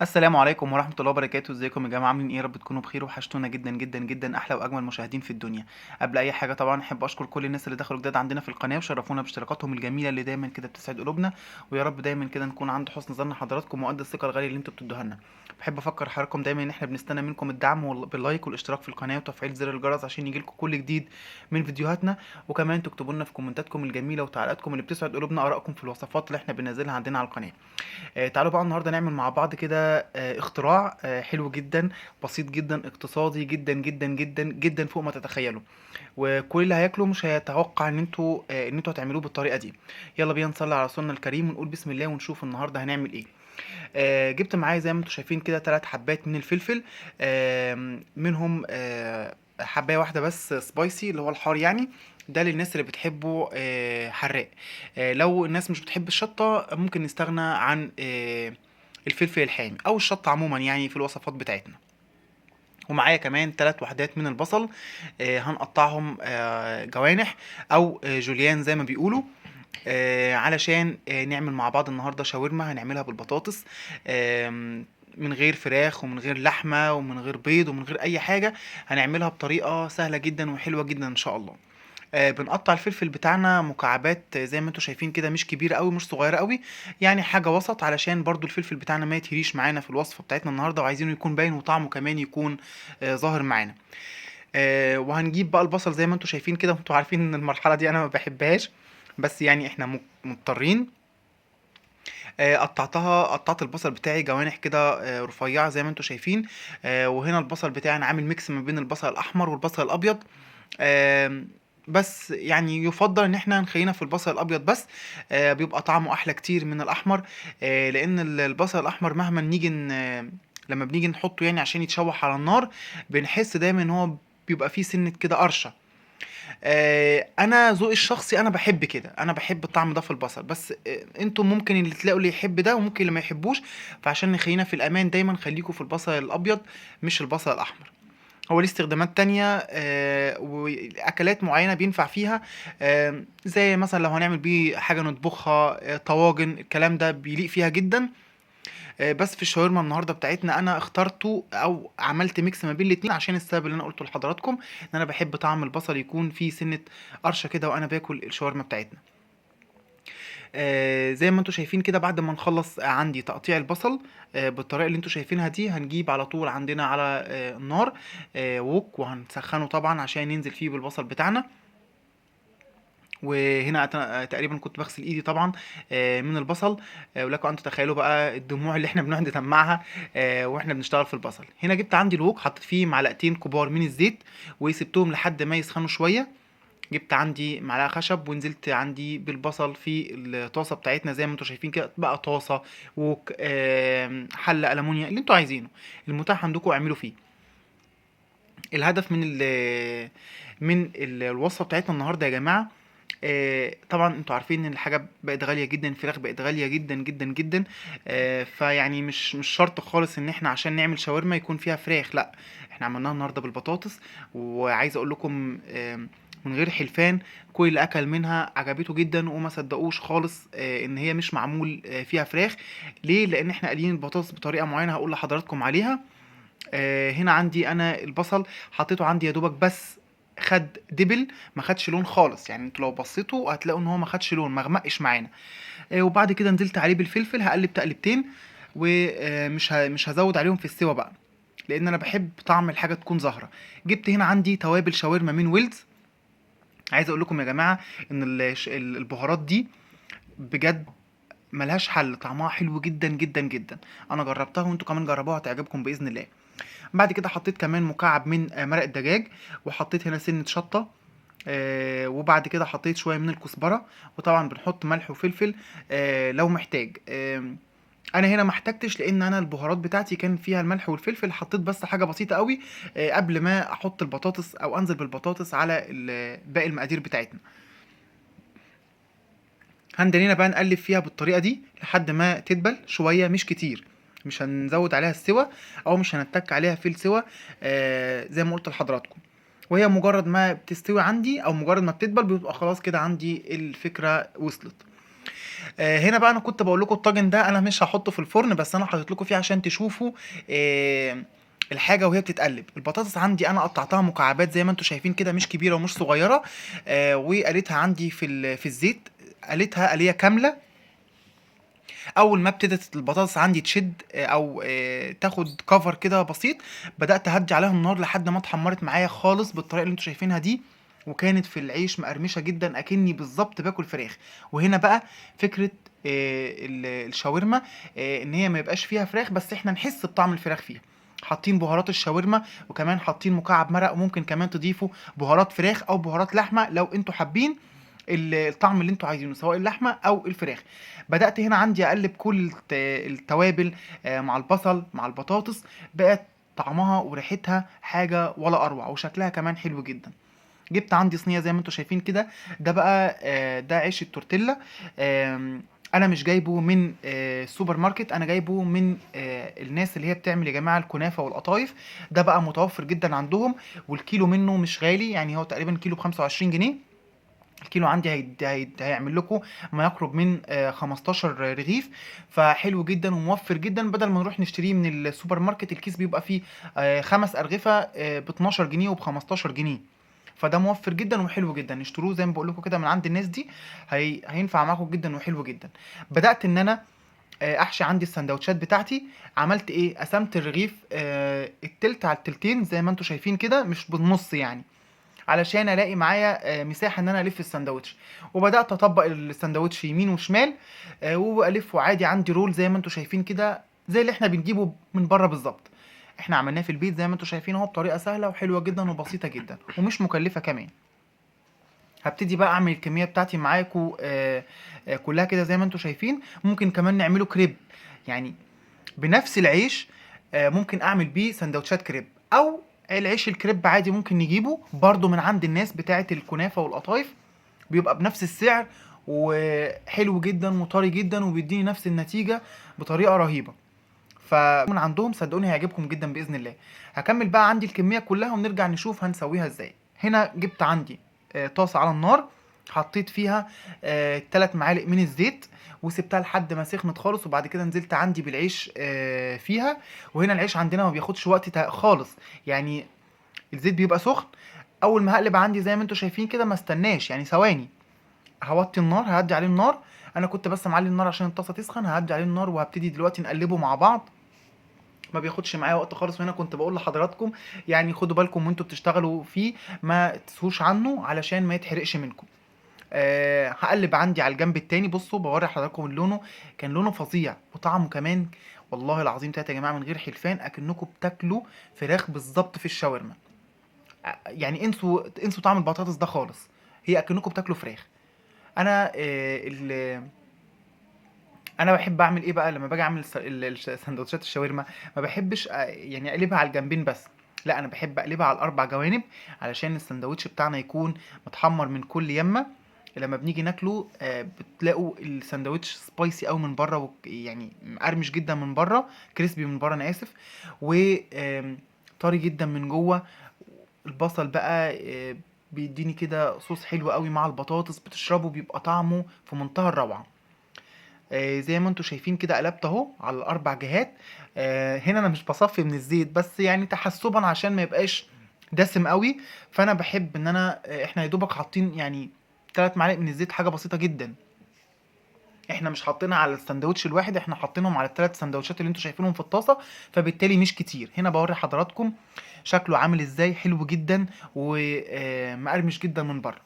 السلام عليكم ورحمة الله وبركاته، ازيكم يا جماعة؟ عاملين ايه؟ يا رب تكونوا بخير. وحشتونا جدا جدا جدا، احلى واجمل مشاهدين في الدنيا. قبل اي حاجة طبعا احب اشكر كل الناس اللي دخلوا جداد عندنا في القناة وشرفونا باشتراكاتهم الجميلة اللي دايما كده بتسعد قلوبنا. ويا رب دايما كده نكون عند حسن ظن حضراتكم وقد الثقة الغالية اللي انتوا بتدوها لنا. بحب افكر حضراتكم دايما ان احنا بنستنى منكم الدعم باللايك والاشتراك في القناة وتفعيل زر الجرس عشان يجيلكم كل جديد من فيديوهاتنا. وكمان تكتبوا لنا في كومنتاتكم الجميلة وتعليقاتكم اللي بتسعد قلوبنا ارائكم في الوصفات اللي احنا بننزلها عندنا على القناة. تعالوا بقى النهارده نعمل مع بعض كده اختراع حلو جدا، بسيط جدا، اقتصادي جدا جدا جدا جدا فوق ما تتخيلوا. وكل اللي هياكله مش هيتوقع ان انتوا هتعملوه بالطريقه دي. يلا بينا نصلي على رسولنا الكريم ونقول بسم الله ونشوف النهارده هنعمل ايه. جبت معايا زي ما انتوا شايفين كده 3 حبات من الفلفل. منهم حبايه واحده بس سبايسي اللي هو الحار يعني. ده للناس اللي بتحبه حراق. لو الناس مش بتحب الشطه ممكن نستغنى عن الفلفل الحامي او الشطه عموما يعني في الوصفات بتاعتنا. ومعايا كمان 3 وحدات من البصل. هنقطعهم جوانح او جوليان زي ما بيقولوا. علشان نعمل مع بعض النهارده شاورما هنعملها بالبطاطس. من غير فراخ ومن غير لحمه ومن غير بيض ومن غير اي حاجه. هنعملها بطريقه سهله جدا وحلوه جدا ان شاء الله. بنقطع الفلفل بتاعنا مكعبات زي ما انتوا شايفين كده، مش كبيره قوي مش صغيره قوي. يعني حاجه وسط علشان برضو الفلفل بتاعنا ما يتهريش معانا في الوصفه بتاعتنا النهارده، وعايزينه يكون باين وطعمه كمان يكون ظاهر معانا. وهنجيب بقى البصل زي ما انتوا شايفين كده، وانتوا عارفين ان المرحله دي انا ما بحبهاش، بس يعني احنا مضطرين. قطعت البصل بتاعي جوانح كده رفيعه زي ما انتوا شايفين. وهنا البصل بتاعي انا عامل ميكس ما بين البصل الاحمر والبصل الابيض. آم، بس يعني يفضل ان احنا نخلينا في البصل الابيض بس. بيبقى طعمه احلى كتير من الاحمر. لان البصل الاحمر مهما نيجي لما بنيجي نحطه يعني عشان يتشوح على النار بنحس دايما ان هو بيبقى فيه سنة كده قرشة. انا ذوقي الشخصي انا بحب كده، انا بحب الطعم ده في البصل، بس انتم ممكن اللي تلاقوا اللي يحب ده وممكن اللي ما يحبوش. فعشان نخلينا في الامان دايما خليكم في البصل الابيض مش البصل الاحمر. هو ليه استخدامات تانية وأكلات معينة بينفع فيها. زي مثلا لو هنعمل بيه حاجة نطبخها، طواجن، الكلام ده بيليق فيها جدا. بس في الشاورما النهارده بتاعتنا انا اخترته او عملت ميكس ما بين الاتنين عشان السبب اللي انا قلته لحضراتكم، ان انا بحب طعم البصل يكون فيه سنة قرشة كده وانا باكل الشاورما بتاعتنا. زي ما انتوا شايفين كده بعد ما نخلص عندي تقطيع البصل بالطريقه اللي انتوا شايفينها دي، هنجيب على طول عندنا على النار ووك، وهنسخنه طبعا عشان ينزل فيه بالبصل بتاعنا. وهنا تقريبا كنت بغسل ايدي طبعا من البصل. ولكم ان تتخيلوا بقى الدموع اللي احنا بنقعد ندمعها واحنا بنشتغل في البصل. هنا جبت عندي الوك، حطيت فيه معلقتين كبار من الزيت وسبتهم لحد ما يسخنوا شويه. جبت عندي معلقه خشب ونزلت عندي بالبصل في الطاسه بتاعتنا زي ما انتم شايفين كده، بقى طاسه، ووك، حله المونيا اللي انتوا عايزينه المتاح عندكم اعملوا فيه. الهدف من الوصفه بتاعتنا النهارده يا جماعه، طبعا انتوا عارفين ان الحاجه بقت غاليه جدا، الفراخ بقت غاليه جدا جدا جدا. فيعني مش شرط خالص ان احنا عشان نعمل شاورما يكون فيها فراخ، لا. احنا عملناها النهارده بالبطاطس. وعايز اقول لكم من غير حلفان، كل اللي اكل منها عجبته جدا وما صدقوش خالص ان هي مش معمول فيها فراخ. ليه؟ لان احنا قالين البطاطس بطريقه معينه هقول لحضراتكم عليها. هنا عندي انا البصل حطيته عندي يا دوبك بس خد دبل، ما خدش لون خالص. يعني انتوا لو بصيتوا هتلاقوا ان هو ما خدش لون، ما غمقش معانا. وبعد كده نزلت عليه بالفلفل، هقلب تقلبتين. ومش هزود عليهم في السوا بقى، لان انا بحب طعم الحاجه تكون زهره. جبت هنا عندي توابل شاورما من ويلز. عايز اقول لكم يا جماعه ان البهارات دي بجد ملهاش حل، طعمها حلو جدا جدا جدا. انا جربتها وانتوا كمان جربوها هتعجبكم باذن الله. بعد كده حطيت كمان مكعب من مرق الدجاج، وحطيت هنا سنة شطة. وبعد كده حطيت شوية من الكزبرة. وطبعا بنحط ملح وفلفل لو محتاج. انا هنا ما احتجتش لان انا البهارات بتاعتي كان فيها الملح والفلفل، حطيت بس حاجة بسيطة قوي قبل ما احط البطاطس او انزل بالبطاطس على باقي المقادير بتاعتنا. هندلينا بقى نقلب فيها بالطريقة دي لحد ما تدبل شوية مش كتير. مش هنزود عليها السوا او مش هنتك عليها في السوا. زي ما قلت لحضراتكم. وهي مجرد ما بتستوي عندي او مجرد ما بتدبل بيبقى خلاص كده عندي الفكرة وصلت. هنا بقى انا كنت بقول لكم الطاجن ده انا مش هحطه في الفرن، بس انا حاطط لكم فيه عشان تشوفوا الحاجه وهي بتتقلب. البطاطس عندي انا قطعتها مكعبات زي ما انتم شايفين كده، مش كبيره ومش صغيره. وقليتها عندي في الزيت، قليتها قليه كامله. اول ما ابتدت البطاطس عندي تشد او تاخد كفر كده بسيط، بدات اهدي عليها النار لحد ما اتحمرت معايا خالص بالطريقه اللي انتوا شايفينها دي، وكانت في العيش مقرمشه جدا اكني بالظبط باكل فراخ. وهنا بقى فكره الشاورما، ان هي ما يبقاش فيها فراخ بس احنا نحس بطعم الفراخ فيها. حاطين بهارات الشاورما، وكمان حاطين مكعب مرق، وممكن كمان تضيفوا بهارات فراخ او بهارات لحمه لو انتوا حابين الطعم اللي انتوا عايزينه سواء اللحمه او الفراخ. بدات هنا عندي اقلب كل التوابل مع البصل مع البطاطس، بقت طعمها وريحتها حاجه ولا اروع، وشكلها كمان حلو جدا. جبت عندي صينيه زي ما انتوا شايفين كده. ده بقى ده عيش التورتيلا. انا مش جايبه من السوبر ماركت، انا جايبه من الناس اللي هي بتعمل يا جماعه الكنافه والقطايف. ده بقى متوفر جدا عندهم، والكيلو منه مش غالي، يعني هو تقريبا كيلو ب 25 جنيه. الكيلو عندي هيعمل لكم ما يقرب من 15 رغيف. فحلو جدا وموفر جدا، بدل ما نروح نشتريه من السوبر ماركت. الكيس بيبقى فيه 5 أرغفة ب 12 جنيه وب 15 جنيه. فده موفر جدا وحلو جدا، اشتروه زي ما بقول لكم كده من عند الناس دي. هينفع معاكم جدا وحلو جدا. بدأت ان انا احشي عندي السندوتشات بتاعتي. عملت ايه؟ قسمت الرغيف التلت على التلتين زي ما انتم شايفين كده، مش بالنص يعني، علشان الاقي معايا مساحه ان انا الف الساندوتش. وبدات اطبق الساندوتش يمين وشمال، والفه عادي عندي رول زي ما انتم شايفين كده، زي اللي احنا بنجيبه من بره بالظبط. احنا عملناه في البيت زي ما انتم شايفين اهو، بطريقه سهله وحلوه جدا وبسيطه جدا ومش مكلفه كمان. هبتدي بقى اعمل الكميه بتاعتي معاكم كلها كده زي ما انتم شايفين. ممكن كمان نعمله كريب، يعني بنفس العيش. ممكن اعمل بيه سندوتشات كريب، او العيش الكريب عادي ممكن نجيبه برضو من عند الناس بتاعه الكنافه والقطايف، بيبقى بنفس السعر وحلو جدا وطري جدا وبيديني نفس النتيجه بطريقه رهيبه. فمن عندهم صدقوني هيعجبكم جدا باذن الله. هكمل بقى عندي الكميه كلها ونرجع نشوف هنسويها ازاي. هنا جبت عندي طاسه على النار، حطيت فيها 3 معالق من الزيت، وسبتها لحد ما سخنت خالص. وبعد كده نزلت عندي بالعيش فيها. وهنا العيش عندنا ما بياخدش وقت خالص، يعني الزيت بيبقى سخن. اول ما هقلب عندي زي ما انتم شايفين كده، ما استناش يعني ثواني، هوطي النار، ههدي عليه النار. انا كنت بس معلي النار عشان الطاسه تسخن. ههدي عليه النار وهبتدي دلوقتي نقلبه مع بعض، ما بياخدش معايا وقت خالص. وهنا كنت بقول لحضراتكم يعني خدوا بالكم وانتوا بتشتغلوا فيه، ما تسوش عنه علشان ما يتحرقش منكم. هقلب عندي على الجنب التاني. بصوا بوري حضراتكم لونه، كان لونه فظيع وطعمه كمان والله العظيم تلاتة يا جماعه من غير حلفان، اكنكم بتاكلوا فراخ بالظبط في الشاورما. يعني انسوا طعم البطاطس ده خالص، هي اكنكم بتاكلوا فراخ. انا انا بحب اعمل ايه بقى لما باجي اعمل سندوتشات الشاورما؟ ما بحبش يعني اقلبها على الجنبين بس، لا انا بحب اقلبها على الاربع جوانب، علشان السندوتش بتاعنا يكون متحمر من كل يمه. لما بنيجي ناكله بتلاقوا السندوتش سبايسي قوي من بره، يعني مقرمش جدا من بره، كريسبي من بره انا اسف، و طري جدا من جوه. البصل بقى بيديني كده صوص حلو قوي مع البطاطس، بتشربه بيبقى طعمه في منتهى الروعه. زي ما انتوا شايفين كده قلبت اهو على الاربع جهات. هنا انا مش بصفي من الزيت، بس يعني تحسبا عشان ما يبقاش دسم قوي. فانا بحب ان انا احنا يا دوبك حاطين يعني 3 معالق من الزيت، حاجه بسيطه جدا. احنا مش حاطينها على السندوتش الواحد، احنا حاطينهم على ال3 سندوتشات اللي انتوا شايفينهم في الطاسه، فبالتالي مش كتير. هنا بوري حضراتكم شكله عامل ازاي، حلو جدا ومقرمش جدا من بره.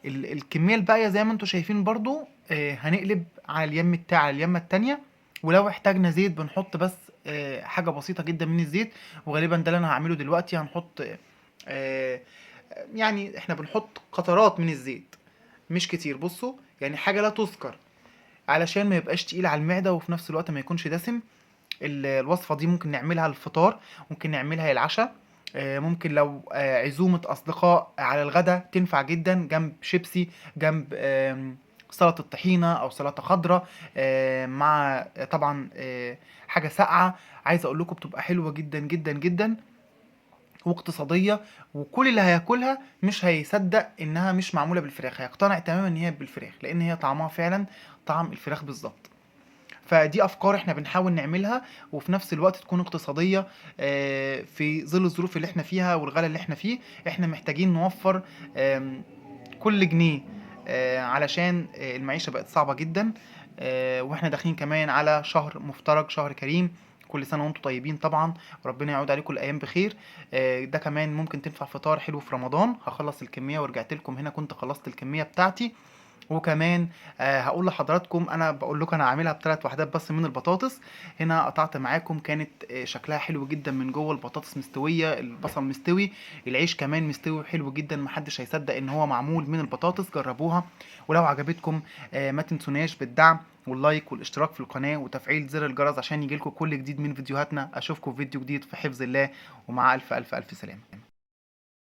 الكميه الباقيه زي ما انتم شايفين برضو هنقلب على على اليمه التانية. ولو احتاجنا زيت بنحط بس حاجه بسيطه جدا من الزيت، وغالبا ده اللي انا هعمله دلوقتي. هنحط آه، يعني احنا بنحط قطرات من الزيت مش كتير، بصوا يعني حاجه لا تذكر، علشان ما يبقاش تقيل على المعده وفي نفس الوقت ما يكونش دسم. الوصفة دي ممكن نعملها للفطار، ممكن نعملها للعشاء، ممكن لو عزومة أصدقاء على الغدا تنفع جدا جنب شيبسي، جنب سلطة طحينة أو سلطة خضراء، مع طبعا حاجة ساقعة. عايز أقول لكم بتبقى حلوة جدا جدا جدا. واقتصاديه، وكل اللي هياكلها مش هيصدق انها مش معموله بالفراخ، هيقتنع تماما ان هي بالفراخ، لان هي طعمها فعلا طعم الفراخ بالظبط. فدي افكار احنا بنحاول نعملها، وفي نفس الوقت تكون اقتصاديه. في ظل الظروف اللي احنا فيها والغلا اللي احنا فيه، احنا محتاجين نوفر كل جنيه، علشان المعيشه بقت صعبه جدا. واحنا داخلين كمان على شهر مفترج، شهر كريم. كل سنه وانتم طيبين طبعا، وربنا يعود عليكم الايام بخير. ده كمان ممكن تنفع فطار حلو في رمضان. هخلص الكميه ورجعت لكم هنا، كنت خلصت الكميه بتاعتي. وكمان هقول لحضراتكم، انا بقول لكم انا عاملها بثلاث وحدات بس من البطاطس. هنا قطعت معاكم، كانت شكلها حلو جدا من جوه، البطاطس مستويه، البصل مستوي، العيش كمان مستوي حلو جدا، محدش هيصدق ان هو معمول من البطاطس. جربوها، ولو عجبتكم ما تنسوناش بالدعم واللايك والاشتراك في القناه وتفعيل زر الجرس عشان يجيلكم كل جديد من فيديوهاتنا. اشوفكم في فيديو جديد في حفظ الله، ومع الف الف الف سلامه.